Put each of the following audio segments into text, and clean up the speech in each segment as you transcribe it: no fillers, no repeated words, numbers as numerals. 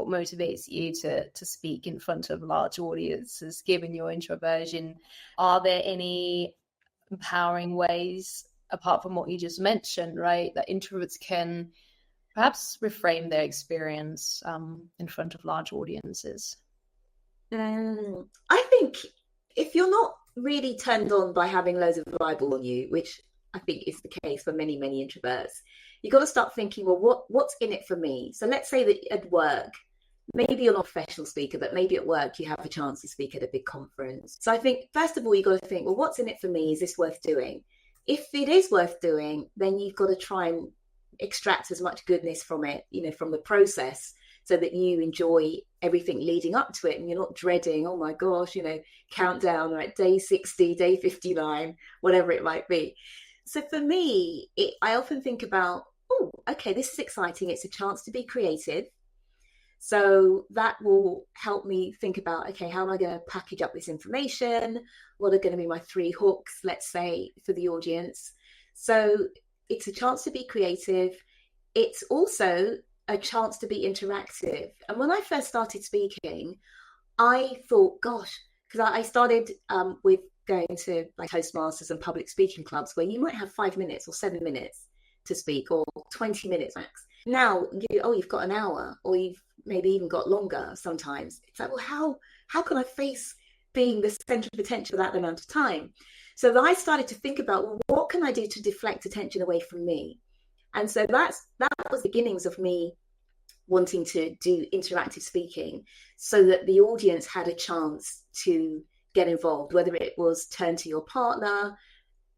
what motivates you to speak in front of large audiences, given your introversion? Are there any empowering ways, apart from what you just mentioned, right, that introverts can perhaps reframe their experience in front of large audiences? I think if you're not really turned on by having loads of Bible on you, which I think is the case for many, many introverts, you've got to start thinking, well, what's in it for me? So let's say that at work, maybe you're not a professional speaker, but maybe at work you have a chance to speak at a big conference. So I think, first of all, you've got to think, well, what's in it for me? Is this worth doing? If it is worth doing, then you've got to try and extract as much goodness from it, from the process, so that you enjoy everything leading up to it and you're not dreading, oh my gosh, countdown, right, day 60, day 59, whatever it might be. So for me, I often think about, oh, okay, this is exciting. It's a chance to be creative. So that will help me think about, okay, how am I going to package up this information? What are going to be my 3 hooks, let's say, for the audience? So it's a chance to be creative. It's also a chance to be interactive. And when I first started speaking, I thought, gosh, because I started with going to like Toastmasters and public speaking clubs where you might have 5 minutes or 7 minutes to speak, or 20 minutes max. Now, you've got an hour, or you've maybe even got longer sometimes. It's like, well, how can I face being the center of attention for that amount of time? So then I started to think about, well, what can I do to deflect attention away from me? And so that was the beginnings of me wanting to do interactive speaking, so that the audience had a chance to get involved, whether it was turn to your partner,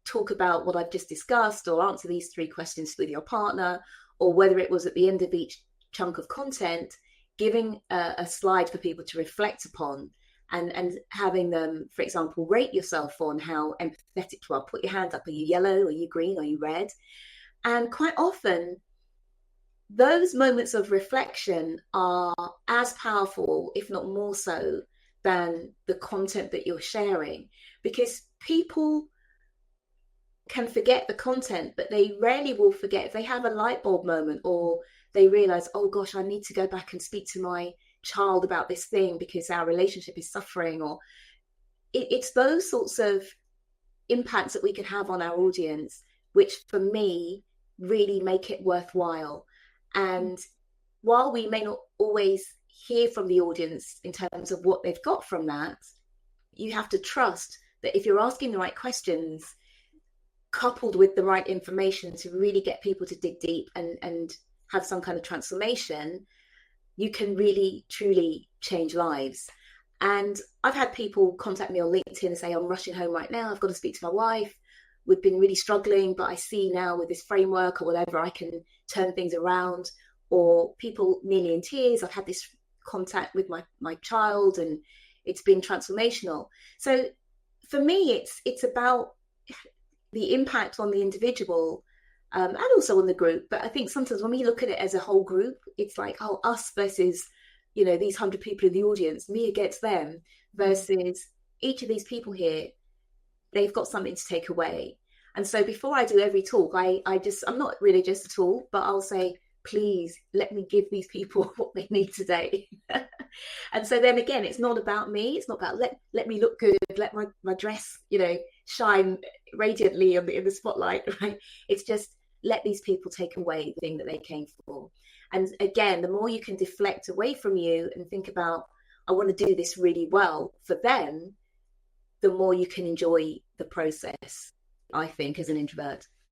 talk about what I've just discussed, or answer these 3 questions with your partner, or whether it was at the end of each chunk of content, giving a slide for people to reflect upon, and having them, for example, rate yourself on how empathetic you are. Put your hand up. Are you yellow? Are you green? Are you red? And quite often, those moments of reflection are as powerful, if not more so, than the content that you're sharing, because people can forget the content, but they rarely will forget if they have a light bulb moment, or they realize, oh gosh, I need to go back and speak to my child about this thing because our relationship is suffering. Or it's those sorts of impacts that we can have on our audience, which for me really make it worthwhile. And while we may not always hear from the audience in terms of what they've got from that, you have to trust that if you're asking the right questions, coupled with the right information to really get people to dig deep and have some kind of transformation, you can really, truly change lives. And I've had people contact me on LinkedIn and say, I'm rushing home right now. I've got to speak to my wife. We've been really struggling, but I see now with this framework or whatever, I can turn things around. Or people nearly in tears. I've had this contact with my child and it's been transformational. So for me, it's about the impact on the individual and also on the group. But I think sometimes when we look at it as a whole group, it's like, oh, us versus, these 100 people in the audience, me against them, versus each of these people here, they've got something to take away. And so before I do every talk, I'm not religious at all, but I'll say, please let me give these people what they need today. And so then again, it's not about me. It's not about let me look good, let my dress, shine radiantly in the spotlight, right? It's just let these people take away the thing that they came for. And again, the more you can deflect away from you and think about, I want to do this really well for them, the more you can enjoy the process, I think, as an introvert.